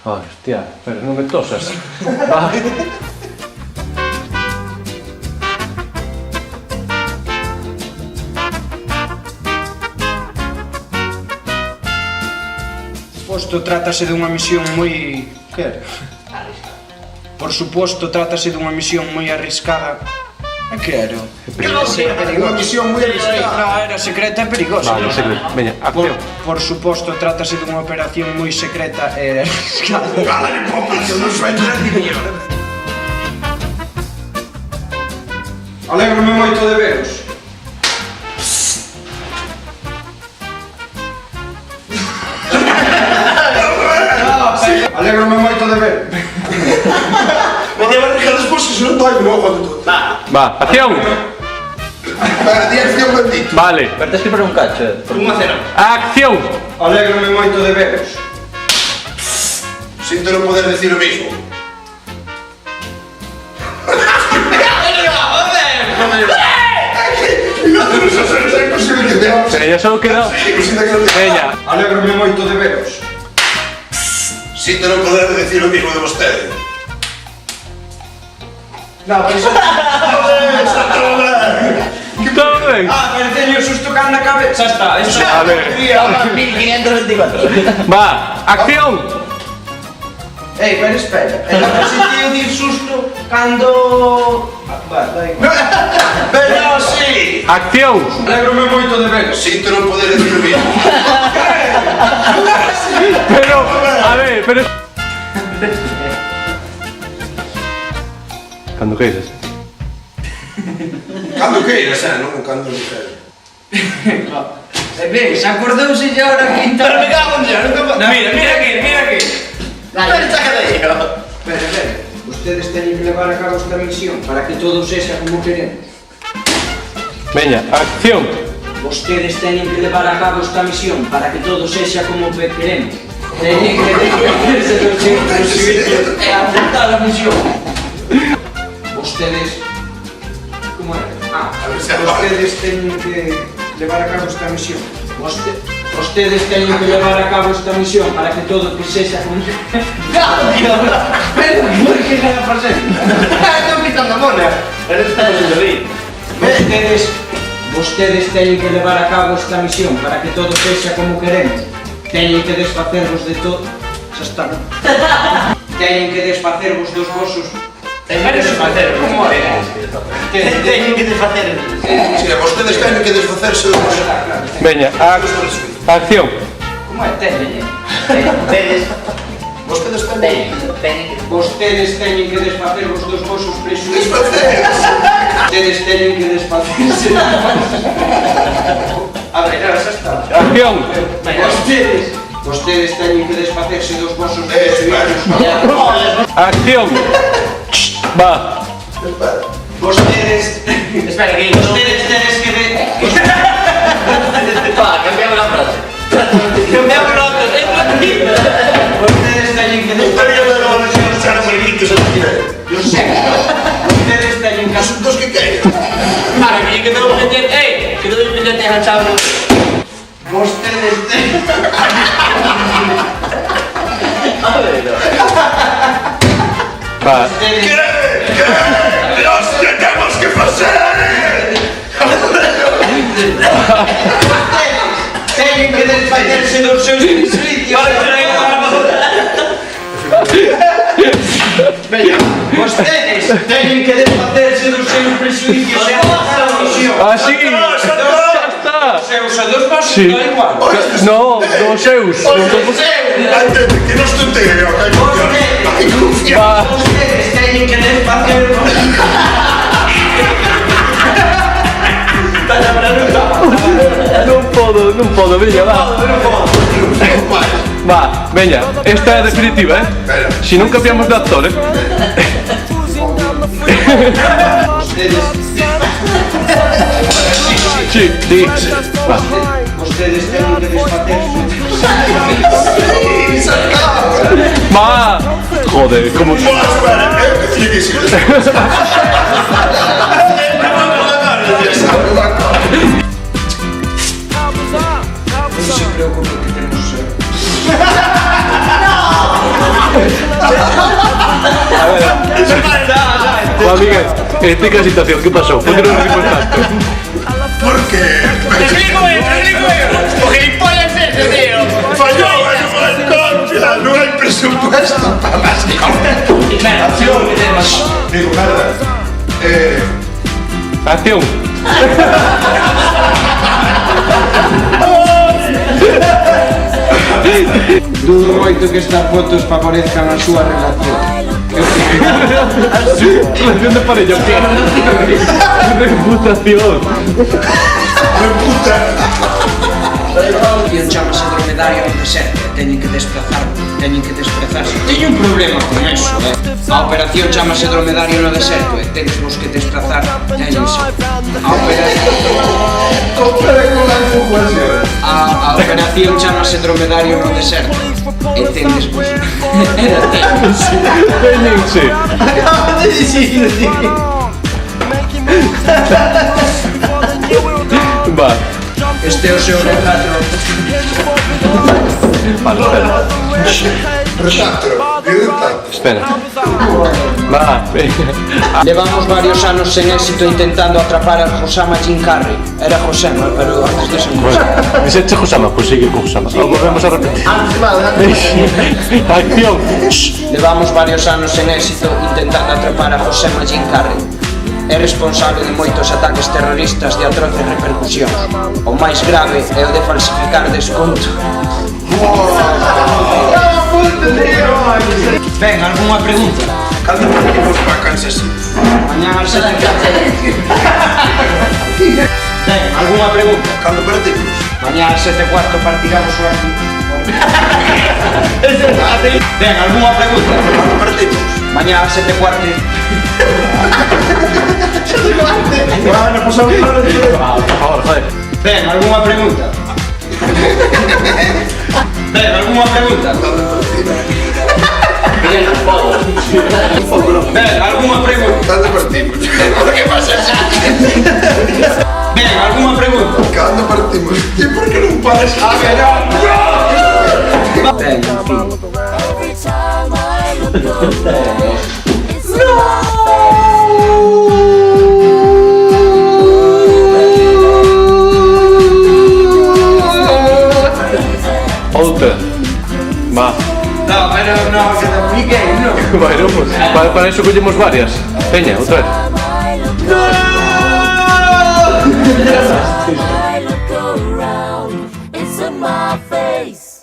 Hostia, pero non me tosas. Va. Por suposto, trátase dunha misión moi... Que era? Por suposto, trátase dunha misión moi arriscada. E que era? Unha misión moi arriscada. No, era secreta e perigosa. Vale, secreto. Veña, acción. Por suposto, trátase dunha operación moi secreta e arriscada. Vale, popa, eu non sou entretenido. Alégrome moito de veros. Alégrome moito de ver. Me lleva a regar despois se non doi, non aguanto todo. Va, acción. Di acción bendito. Vale. Pero tens que ir por un cacho, Por unha cena. Acción. Alégrome moito de veros. Sinto non poder decir o mismo. Veña, só queda... Veña. Alégrome moito de veros. Sinto non poder decir o mismo de vostede. No, pero iso... Todo ben. Pareceño susto que anda a cabeza. Xa está, iso... A ver. 1524. Va, acción. Pero espera. Non sentiu dir susto cando... Pero sí. Acción. Alégrome moito de veros. Sinto non poder decir o mismo. Pero, a ver, pero... Cando queiras. Cando queiras, non cando non queiras. Ben, se acordouse xa ahora quinta... Pero me cago en Dios, nunca... Mira aquí. Pero sácate aí. Espera. Ustedes teñen que levar a cabo esta misión para que todo sexa como queremos. Veña, acción. Ustedes teñen que levar a cabo esta misión para que todo sexa como queremos. Teñen que defenderse dos servicios e aceptar a misión. Ustedes... Como era? Ustedes teñen que levar a cabo esta misión. Ustedes teñen que levar a cabo esta misión para que todo sexa como... Pero, por que cada paseo? Estou quitando a mona. Pero esto está pasando bien. Vostedes teñen que levar a cabo esta misión para que todo sexa como queremos. Teñen que desfacervos de todo... Xa está. Teñen que desfacervos dos vosos... Teñen que desfacer. Como é? Teñen que desfacer. Si, vostedes teñen que desfacerse do vosso. Veña, acción. Como é? Teñen. Vostedes teñen. Vostedes teñen que desfacervos dos vosos presuízos. Desfacerse. Vostedes teñen que desfacerse... A ver, xa está. Acción. Vostedes teñen que desfacerse dos vosos presuízos. Acción. Va. Vostedes... Espera, que... Vostedes teñen que... Pa, cambiamos la frase. Cambiamos la frase. Vostedes teñen que desfacerse dos vosos presuízos. Yo sé. Vostedes teñen que... Asuntos que queiran. Para, que tengo que meter... Que tengo que meter agachado. Vostedes teñen... A ver, Va. Nos tenemos que facer. Teñen que desfacerse dos seus presuízos. Vostedes teñen que desfacerse dos seus presuízos. Así. Xa está. Seus a dos vosos Sí. da igual. No, dos seus. Antente, que nos tontegue, ok? Hai confianza. Va. Vostedes teñen que desfacervos. Non podo, veña, va. Va, veña, esta é definitiva, Espera. Si non cambiamos de actor, Vostedes... Sí. Va. Vostedes teñen que desfacerse. Va. Joder, como... Non se preocupe que temos... Va, Miguel, explica la situación, ¿qué pasó? ¿Por qué no nos dimos tanto? Porque Te explico eu. O gilipollas ese, tío. falló el concha, no hay presupuesto para más Acción, que tenemos. Digo, merda. Acción. Dudo moito que estas fotos favorezcan a súa relación. Relación de pareja, ¿qué? Reputación. puta. Operación chamase dromedario no deserto e teñen que desplazarse. Teño un problema con eso, A operación chamase dromedario no deserto e tedes vos que desplazar, téñense. A operación chamase dromedario no deserto e tedes vos. Téñense. Acabas de decir, tío. Va. Este é o seu retrato. Vale, Retrato. espera. Va, venga. Levamos varios anos sen éxito intentando atrapar a Josama Jim Carrey. Era Josema, pero antes de ser Josama. Dice Josama, pues sigue con Josama. Volvemos a repetir. Acción. Levamos varios anos sen éxito intentando atrapar a Josema Jim Carrey. É responsable de moitos ataques terroristas de atroces repercusións. O máis grave é o de falsificar desconto. Ben, algunha pregunta? Cando partimos para Kansas? Mañá ás 7. Ben, algunha pregunta? Cando partimos? Mañá ás 7:15 partiramos o artigo. Ben, algunha pregunta? Cando partimos? Mañá ás 7:15. Bueno, pues a Por favor, joder. Ben, algunha pregunta? Ben, algunha pregunta? Ben, algunha pregunta? Cando partimos? Por que pasa así? Ben, algunha pregunta? Cando partimos? E por que non paras? A ver, Ben, en fin. Every time I look away, it's Outra. Va. No, pero no, que te expliquei, no. Bueno, pues para eso collemos varias. Peña, outra vez. I look around, it's in my face.